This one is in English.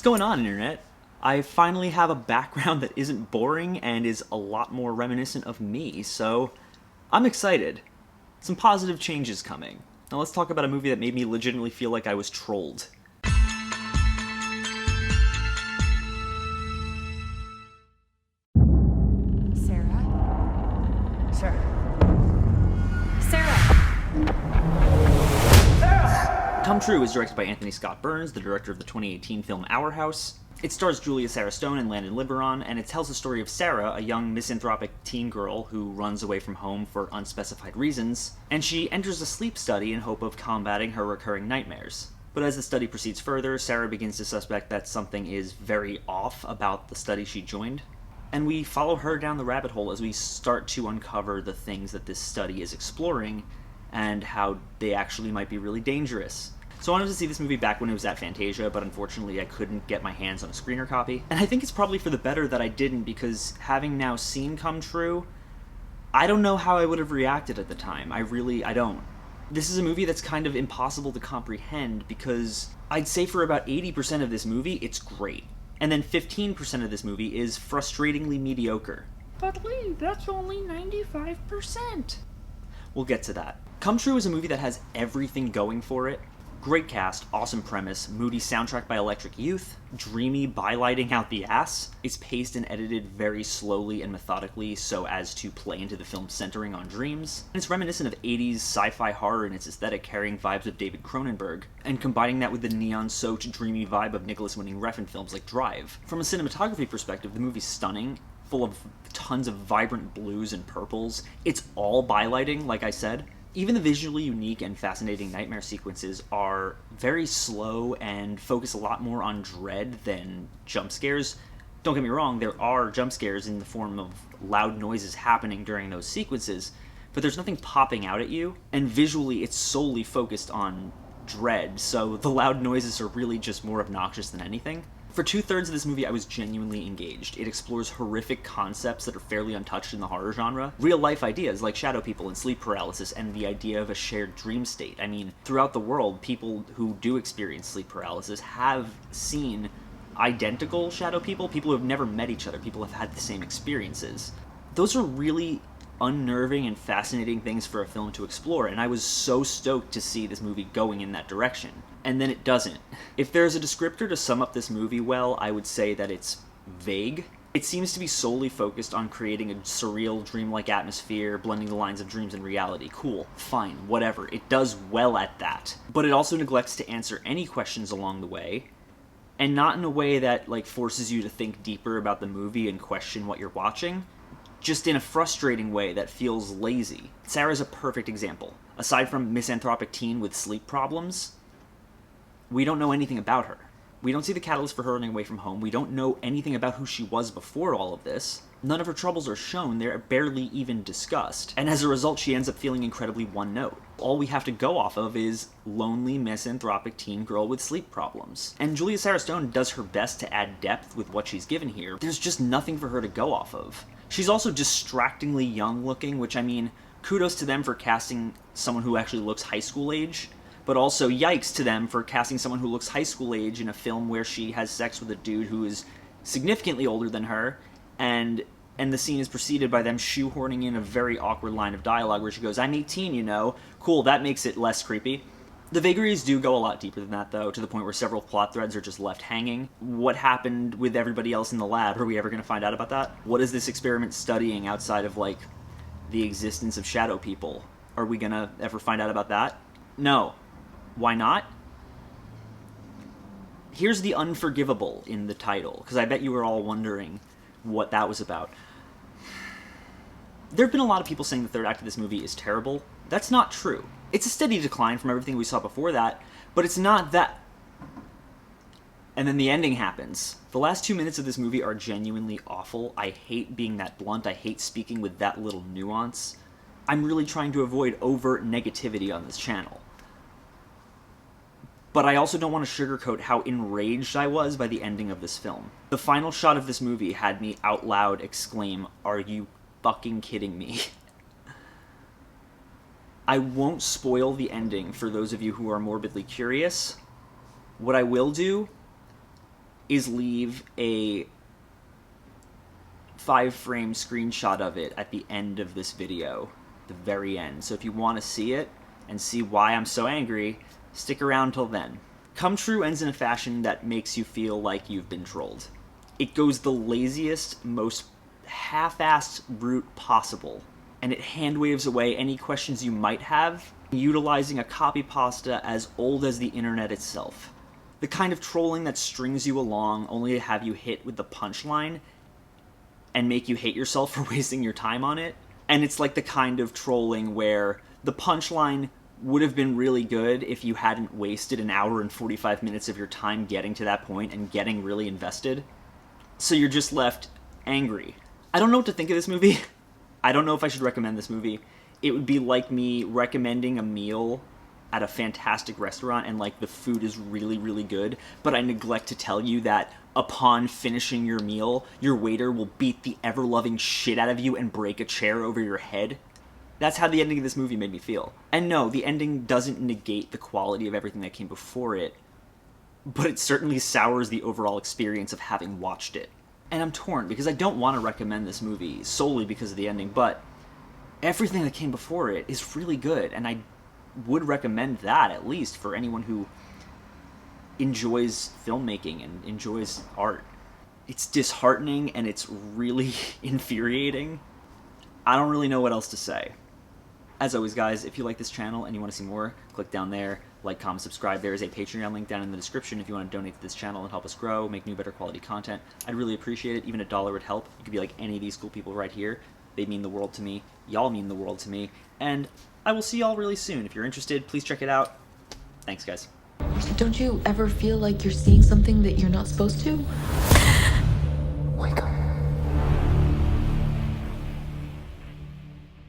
What's going on, Internet? I finally have a background that isn't boring and is a lot more reminiscent of me, so I'm excited. Some positive changes coming. Now let's talk about a movie that made me legitimately feel like I was trolled. Sarah? Sarah! Come True is directed by Anthony Scott Burns, the director of the 2018 film Our House. It stars Julia Sarah Stone and Landon Liberon, and it tells the story of Sarah, a young misanthropic teen girl who runs away from home for unspecified reasons, and she enters a sleep study in hope of combating her recurring nightmares. But as the study proceeds further, Sarah begins to suspect that something is very off about the study she joined, and we follow her down the rabbit hole as we start to uncover the things that this study is exploring and how they actually might be really dangerous. So I wanted to see this movie back when it was at Fantasia, but unfortunately I couldn't get my hands on a screener copy. And I think it's probably for the better that I didn't, because having now seen Come True, I don't know how I would have reacted at the time. I don't. This is a movie that's kind of impossible to comprehend, because I'd say for about 80% of this movie, it's great. And then 15% of this movie is frustratingly mediocre. But Lee, that's only 95%. We'll get to that. Come True is a movie that has everything going for it. Great cast, awesome premise, moody soundtrack by Electric Youth, dreamy bylighting out the ass. It's paced and edited very slowly and methodically so as to play into the film centering on dreams. And it's reminiscent of 80s sci-fi horror in its aesthetic, carrying vibes of David Cronenberg, and combining that with the neon-soaked, dreamy vibe of Nicholas Winding Refn films like Drive. From a cinematography perspective, the movie's stunning, full of tons of vibrant blues and purples. It's all bylighting, like I said. Even the visually unique and fascinating nightmare sequences are very slow and focus a lot more on dread than jump scares. Don't get me wrong, there are jump scares in the form of loud noises happening during those sequences, but there's nothing popping out at you, and visually it's solely focused on dread, so the loud noises are really just more obnoxious than anything. For 2/3 of this movie, I was genuinely engaged. It explores horrific concepts that are fairly untouched in the horror genre. Real-life ideas like shadow people and sleep paralysis, and the idea of a shared dream state. I mean, throughout the world, people who do experience sleep paralysis have seen identical shadow people who have never met each other, people who have had the same experiences. Those are really unnerving and fascinating things for a film to explore, and I was so stoked to see this movie going in that direction. And then it doesn't. If there's a descriptor to sum up this movie well, I would say that it's vague. It seems to be solely focused on creating a surreal, dreamlike atmosphere, blending the lines of dreams and reality. Cool, fine, whatever. It does well at that. But it also neglects to answer any questions along the way, and not in a way that forces you to think deeper about the movie and question what you're watching. Just in a frustrating way that feels lazy. Sarah's a perfect example. Aside from misanthropic teen with sleep problems, we don't know anything about her. We don't see the catalyst for her running away from home. We don't know anything about who she was before all of this. None of her troubles are shown. They're barely even discussed. And as a result, she ends up feeling incredibly one note. All we have to go off of is lonely, misanthropic teen girl with sleep problems. And Julia Sarah Stone does her best to add depth with what she's given here. There's just nothing for her to go off of. She's also distractingly young looking, which, I mean, kudos to them for casting someone who actually looks high school age. But also, yikes to them for casting someone who looks high school age in a film where she has sex with a dude who is significantly older than her, and the scene is preceded by them shoehorning in a very awkward line of dialogue where she goes, "I'm 18, you know." Cool, that makes it less creepy. The vagaries do go a lot deeper than that, though, to the point where several plot threads are just left hanging. What happened with everybody else in the lab? Are we ever going to find out about that? What is this experiment studying outside of, the existence of shadow people? Are we going to ever find out about that? No. Why not? Here's the Unforgivable in the title, because I bet you were all wondering what that was about. There have been a lot of people saying the third act of this movie is terrible. That's not true. It's a steady decline from everything we saw before that, but it's not that... And then the ending happens. The last 2 minutes of this movie are genuinely awful. I hate being that blunt. I hate speaking with that little nuance. I'm really trying to avoid overt negativity on this channel. But I also don't want to sugarcoat how enraged I was by the ending of this film. The final shot of this movie had me out loud exclaim, "Are you fucking kidding me?" I won't spoil the ending for those of you who are morbidly curious. What I will do is leave a 5-frame screenshot of it at the end of this video, the very end. So if you want to see it and see why I'm so angry, stick around till then. Come True ends in a fashion that makes you feel like you've been trolled. It goes the laziest, most half-assed route possible, and it hand-waves away any questions you might have, utilizing a copy pasta as old as the internet itself. The kind of trolling that strings you along only to have you hit with the punchline and make you hate yourself for wasting your time on it. And it's like the kind of trolling where the punchline would have been really good if you hadn't wasted an hour and 45 minutes of your time getting to that point and getting really invested. So you're just left angry. I don't know what to think of this movie. I don't know if I should recommend this movie. It would be like me recommending a meal at a fantastic restaurant and like the food is really, really good, but I neglect to tell you that upon finishing your meal, your waiter will beat the ever-loving shit out of you and break a chair over your head. That's how the ending of this movie made me feel. And no, the ending doesn't negate the quality of everything that came before it, but it certainly sours the overall experience of having watched it. And I'm torn, because I don't want to recommend this movie solely because of the ending, but everything that came before it is really good, and I would recommend that, at least, for anyone who enjoys filmmaking and enjoys art. It's disheartening, and it's really infuriating. I don't really know what else to say. As always, guys, if you like this channel and you want to see more, click down there, like, comment, subscribe. There is a Patreon link down in the description if you want to donate to this channel and help us grow, make new, better quality content. I'd really appreciate it. Even $1 would help. You could be like any of these cool people right here. They mean the world to me. Y'all mean the world to me. And I will see y'all really soon. If you're interested, please check it out. Thanks, guys. Don't you ever feel like you're seeing something that you're not supposed to? Wake up.